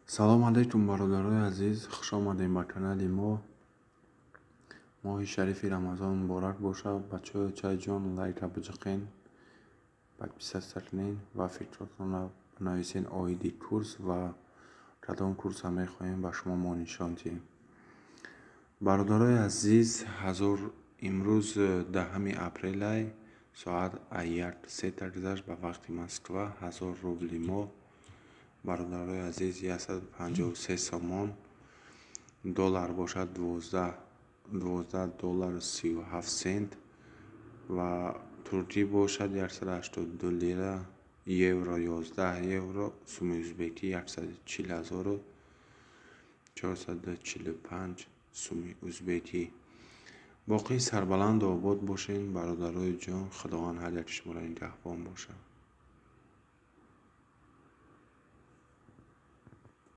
салом алайкум бародарои азиз, хуш омадем ба канали мо. моҳи шарифи рамазон муборак бошад. бачаҳои чайҷон лайка биҷиқен, подписатся кунен ва фикротонро нависен оиди курс ва кадом курса мехоҳем ба шумо мо нишон диҳем. бародарои азиз, имрӯз 10 апрелай соат 1:03 гузашт ба вақти Москва. 1000 рубли мо бародарои азиз 153 сомон, доллар бошад 12 доллар 37 сент ва туркӣ бошад 182 лира, евро 11 евро, суми ӯзбекӣ 140445 суми ӯзбекӣ. боқӣ сарбаланду обод бошед бародарои ҷон. худованд ҳар як шуморо нигаҳбон бошад.